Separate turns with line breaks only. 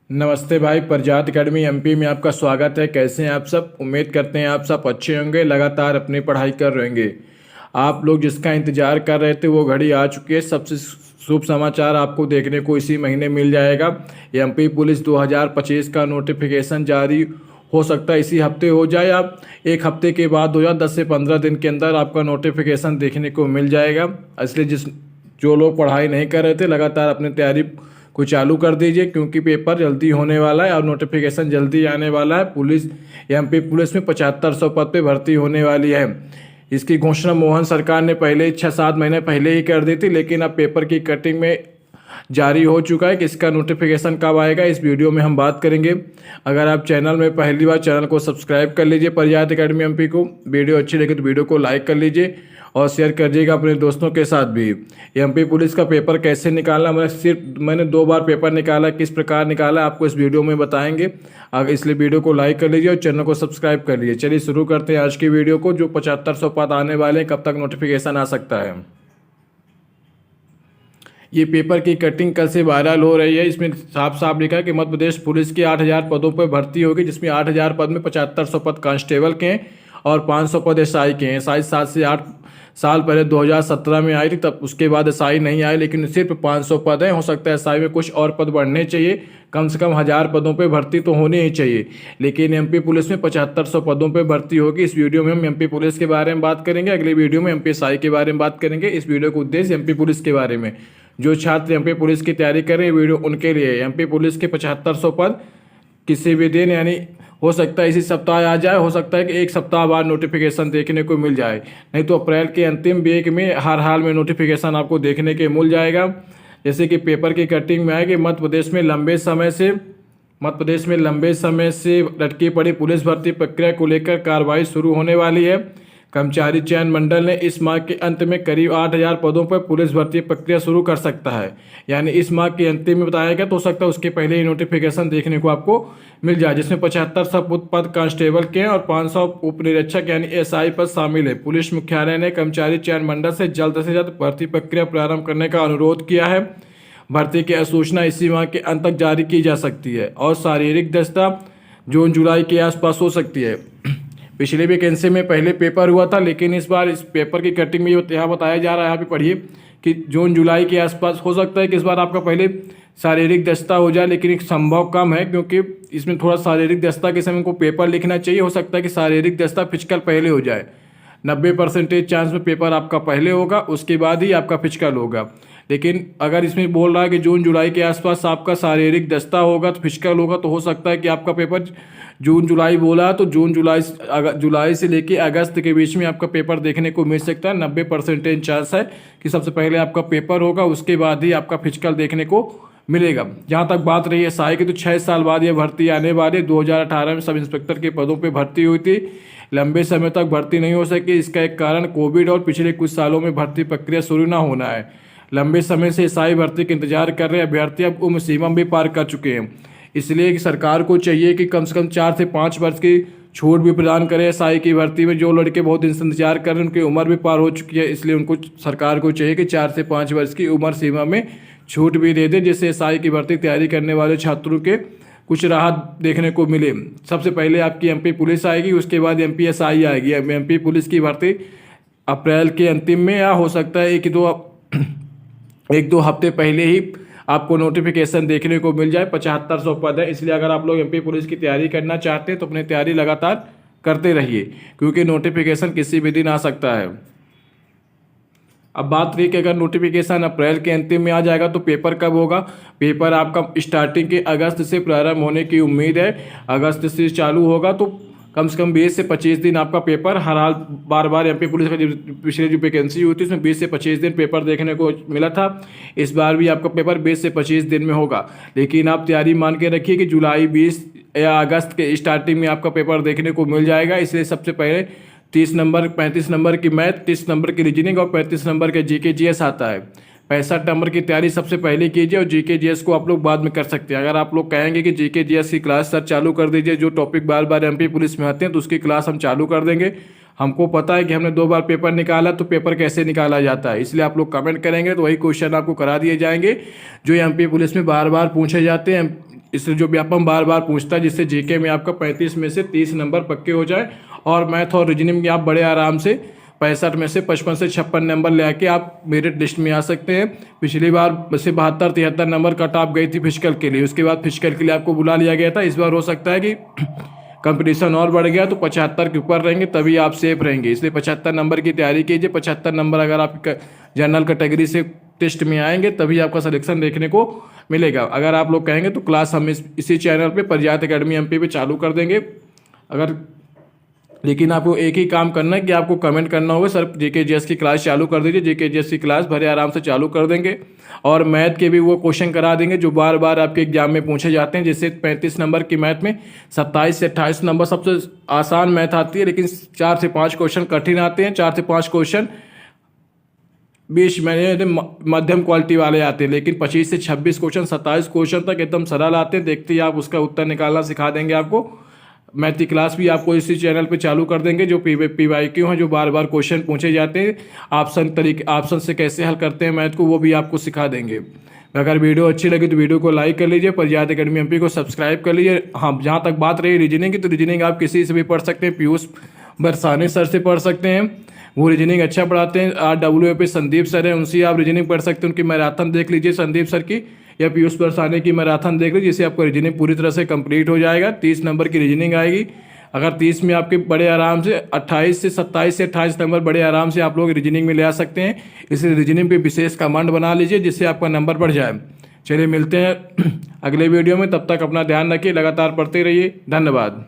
नमस्ते भाई। प्रजात academy MP में आपका स्वागत है। कैसे हैं आप सब? उम्मीद करते हैं आप सब अच्छे होंगे, लगातार अपनी पढ़ाई कर रहेंगे। आप लोग जिसका इंतजार कर रहे थे वो घड़ी आ चुकी है। सबसे शुभ समाचार आपको देखने को इसी महीने मिल जाएगा। एमपी पुलिस 2025 का नोटिफिकेशन जारी हो सकता है इसी हफ्ते हो जाए, या एक हफ्ते के बाद हो जाए। 10 से 15 दिन के अंदर आपका नोटिफिकेशन देखने को मिल जाएगा। इसलिए जो लोग पढ़ाई नहीं कर रहे थे, लगातार अपनी तैयारी को चालू कर दीजिए, क्योंकि पेपर जल्दी होने वाला है और नोटिफिकेशन जल्दी आने वाला है। एमपी पुलिस में 7500 पद पे भर्ती होने वाली है। इसकी घोषणा मोहन सरकार ने पहले 6-7 महीने पहले ही कर दी थी, लेकिन अब पेपर की कटिंग में जारी हो चुका है कि इसका नोटिफिकेशन कब आएगा, इस वीडियो में हम बात करेंगे। अगर आप चैनल में पहली बार, चैनल को सब्सक्राइब कर लीजिए प्रजात अकेडमी एमपी को। वीडियो अच्छी लगे तो वीडियो को लाइक कर लीजिए और शेयर करिएगा अपने दोस्तों के साथ भी। एमपी पुलिस का पेपर कैसे निकालना, मैंने 2 बार पेपर निकाला, किस प्रकार निकाला आपको इस वीडियो में बताएंगे। इसलिए वीडियो को लाइक कर लीजिए और चैनल को सब्सक्राइब कर लीजिए। चलिए शुरू करते हैं आज की वीडियो को। जो 7500 पद आने वाले हैं, कब तक नोटिफिकेशन आ सकता है। ये पेपर की कटिंग कल से वायरल हो रही है। इसमें साफ साफ लिखा है कि मध्य प्रदेश पुलिस के 8000 पदों पर भर्ती होगी, जिसमें 8000 पद में 7500 पद कांस्टेबल के हैं और 500 पद एसआई के हैं। एसआई 7 से 8 साल पहले 2017 में आई थी, तब उसके बाद एसआई नहीं आई, लेकिन सिर्फ 500 पद हैं। हो सकता है एसआई में कुछ और पद बढ़ने चाहिए। कम से कम 1000 पदों पे भर्ती तो होनी ही चाहिए, लेकिन एमपी पुलिस में 7500 पदों पे भर्ती होगी। इस वीडियो में हम एमपी पुलिस के बारे में बात करेंगे, अगली वीडियो में एमपी एसआई के बारे में बात करेंगे। इस वीडियो का उद्देश्य एमपी पुलिस के बारे में, जो छात्र एमपी पुलिस की तैयारी कर रहे हैं, वीडियो उनके लिए। एमपी पुलिस के 7500 पद किसी भी दिन, यानी हो सकता है इसी सप्ताह आ जाए, हो सकता है कि एक सप्ताह बाद नोटिफिकेशन देखने को मिल जाए, नहीं तो अप्रैल के अंतिम वीक में हर हाल में नोटिफिकेशन आपको देखने के मिल जाएगा। जैसे कि पेपर की कटिंग में है कि मध्य प्रदेश में लंबे समय से लटकी पड़ी पुलिस भर्ती प्रक्रिया को लेकर कार्रवाई शुरू होने वाली है। कर्मचारी चयन मंडल ने इस माह के अंत में करीब 8000 पदों पर पुलिस भर्ती प्रक्रिया शुरू कर सकता है। यानी इस माह के अंतिम में बताया गया, तो हो सकता है उसके पहले ही नोटिफिकेशन देखने को आपको मिल जाए, जिसमें 7500 पद कांस्टेबल के हैं और 500 उप निरीक्षक यानी एसआई पद शामिल है। पुलिस मुख्यालय ने कर्मचारी चयन मंडल से जल्द भर्ती प्रक्रिया प्रारंभ करने का अनुरोध किया है। भर्ती की अधिसूचना इसी माह के अंत तक जारी की जा सकती है और शारीरिक दस्ता जून जुलाई के आसपास हो सकती है। पिछले वैकेंसी में पहले पेपर हुआ था, लेकिन इस बार इस पेपर की कटिंग में यहाँ बताया जा रहा है, यहाँ पे पढ़िए कि जून जुलाई के आसपास हो सकता है कि इस बार आपका पहले शारीरिक दस्ता हो जाए, लेकिन एक संभव कम है, क्योंकि इसमें थोड़ा शारीरिक दस्ता के समय को पेपर लिखना चाहिए। हो सकता है कि शारीरिक दस्ता फिजिकल पहले हो जाए। 90% चांस में पेपर आपका पहले होगा, उसके बाद ही आपका फिजिकल होगा। लेकिन अगर इसमें बोल रहा है कि जून जुलाई के आसपास आपका शारीरिक दस्ता होगा तो फिजिकल होगा, तो हो सकता है कि आपका पेपर जून जुलाई बोला तो जुलाई से लेके अगस्त के बीच में आपका पेपर देखने को मिल सकता है। 90% चांस है कि सबसे पहले आपका पेपर होगा, उसके बाद ही आपका फिजिकल देखने को मिलेगा। जहाँ तक बात रही है एसआई की, तो 6 साल बाद ये भर्ती आने वाली। 2018 में सब इंस्पेक्टर के पदों पे भर्ती हुई थी, लंबे समय तक भर्ती नहीं हो सकी। इसका एक कारण कोविड और पिछले कुछ सालों में भर्ती प्रक्रिया शुरू न होना है। लंबे समय से एसआई भर्ती का इंतजार कर रहे अभ्यर्थी अब उम्र सीमा भी पार कर चुके हैं। इसलिए कि सरकार को चाहिए कि कम से कम 4 से 5 वर्ष की छूट भी प्रदान करे एसआई की भर्ती में। जो लड़के बहुत दिन से इंतजार कर रहे हैं, उनकी उम्र भी पार हो चुकी है, इसलिए उनको सरकार को चाहिए कि 4 से 5 वर्ष की उम्र सीमा में छूट भी दे दे, जिससे एसआई की भर्ती तैयारी करने वाले छात्रों के कुछ राहत देखने को मिले। सबसे पहले आपकी एमपी पुलिस आएगी, उसके बाद एमपी एसआई आएगी। एमपी पुलिस की भर्ती अप्रैल के अंतिम में, या हो सकता है 1-2 हफ्ते पहले ही आपको नोटिफिकेशन देखने को मिल जाए। 7500 पद है, इसलिए अगर आप लोग एमपी पुलिस की तैयारी करना चाहते हैं तो अपनी तैयारी लगातार करते रहिए, क्योंकि नोटिफिकेशन किसी भी दिन आ सकता है। अब बात रही कि अगर नोटिफिकेशन अप्रैल के अंतिम में आ जाएगा तो पेपर कब होगा। पेपर आपका स्टार्टिंग के अगस्त से प्रारंभ होने की उम्मीद है। अगस्त से चालू होगा तो कम से कम 20 से 25 दिन आपका पेपर हर हाल बार एमपी पुलिस का पिछले जो वैकेंसी हुई थी उसमें 20 से 25 दिन पेपर देखने को मिला था। इस बार भी आपका पेपर 20 से 25 दिन में होगा, लेकिन आप तैयारी मान के रखिए कि जुलाई 20 या अगस्त के स्टार्टिंग में आपका पेपर देखने को मिल जाएगा। इसलिए सबसे पहले 30 नंबर 35 नंबर की मैथ, 30 नंबर की रीजनिंग और 35 नंबर के जीके जीएस आता है। 65 नंबर की तैयारी सबसे पहले कीजिए और जीके जीएस को आप लोग बाद में कर सकते हैं। अगर आप लोग कहेंगे कि जीके जीएस की क्लास सर चालू कर दीजिए, जो टॉपिक बार बार एमपी पुलिस में आते हैं, तो उसकी क्लास हम चालू कर देंगे। हमको पता है कि हमने 2 बार पेपर निकाला, तो पेपर कैसे निकाला जाता है, इसलिए आप लोग कमेंट करेंगे तो वही क्वेश्चन आपको करा दिए जाएंगे जो एमपी पुलिस में बार बार पूछे जाते हैं।
इसलिए जो व्यापम बार बार पूछता है, जिससे जीके में आपका 35 में से 30 नंबर पक्के हो जाए और मैथ और रीजनिंग में आप बड़े आराम से 65 में से 55 से 56 नंबर ले आके आप मेरिट लिस्ट में आ सकते हैं। पिछली बार से 72-73 नंबर कट ऑफ गई थी फिजिकल के लिए, उसके बाद फिजिकल के लिए आपको बुला लिया गया था। इस बार हो सकता है कि कंपटीशन और बढ़ गया तो 75 के ऊपर रहेंगे, तभी आप सेफ रहेंगे। इसलिए 75 नंबर की तैयारी कीजिए। 75 नंबर अगर आप जनरल कैटेगरी से टेस्ट में आएंगे तभी आपका सिलेक्शन देखने को मिलेगा। अगर आप लोग कहेंगे तो क्लास हम इसी चैनल पे परिजात एकेडमी एमपी पे चालू कर देंगे। लेकिन आपको एक ही काम करना है कि आपको कमेंट करना होगा सर जीके जीएस की क्लास चालू कर दीजिए। जीके जीएस की क्लास बड़े आराम से चालू कर देंगे और मैथ के भी वो क्वेश्चन करा देंगे जो बार बार आपके एग्जाम में पूछे जाते हैं। जैसे 35 नंबर की मैथ में 27 से 28 नंबर सबसे आसान मैथ आती है, लेकिन 4 से 5 क्वेश्चन कठिन आते हैं। 4 से 5 क्वेश्चन 20 मध्यम क्वालिटी वाले आते हैं, लेकिन 25 से 26 क्वेश्चन 27 क्वेश्चन तक एकदम सरल आते हैं। देखते ही आप उसका उत्तर निकालना सिखा देंगे आपको। मैथ की क्लास भी आपको इसी चैनल पे चालू कर देंगे। जो PYQ हैं, जो बार बार क्वेश्चन पूछे जाते हैं, ऑप्शन से कैसे हल करते हैं मैथ को, वो भी आपको सिखा देंगे। अगर वीडियो अच्छी लगी तो वीडियो को लाइक कर लीजिए, परिजात एकेडमी एमपी को सब्सक्राइब कर लीजिए। हाँ, जहाँ तक बात रही रीजनिंग की, तो रीजनिंग आप किसी से भी पढ़ सकते हैं। पीयूष बरसाने सर से पढ़ सकते हैं, वो रीजनिंग अच्छा पढ़ाते हैं। RWA पे संदीप सर हैं, उनसे आप रीजनिंग पढ़ सकते हैं। उनकी मैराथन देख लीजिए संदीप सर की, या पीयूष बरसाने की मैराथन देख लीजिए, जिससे आपका रीजनिंग पूरी तरह से कंप्लीट हो जाएगा। 30 नंबर की रीजनिंग आएगी। अगर 30 में आपके बड़े आराम से 27 से 28 नंबर बड़े आराम से आप लोग रीजनिंग में ले आ सकते हैं। इसलिए रीजनिंग पे विशेष कमांड बना लीजिए, जिससे आपका नंबर बढ़ जाए। चलिए मिलते हैं अगले वीडियो में, तब तक अपना ध्यान रखिए, लगातार पढ़ते रहिए। धन्यवाद।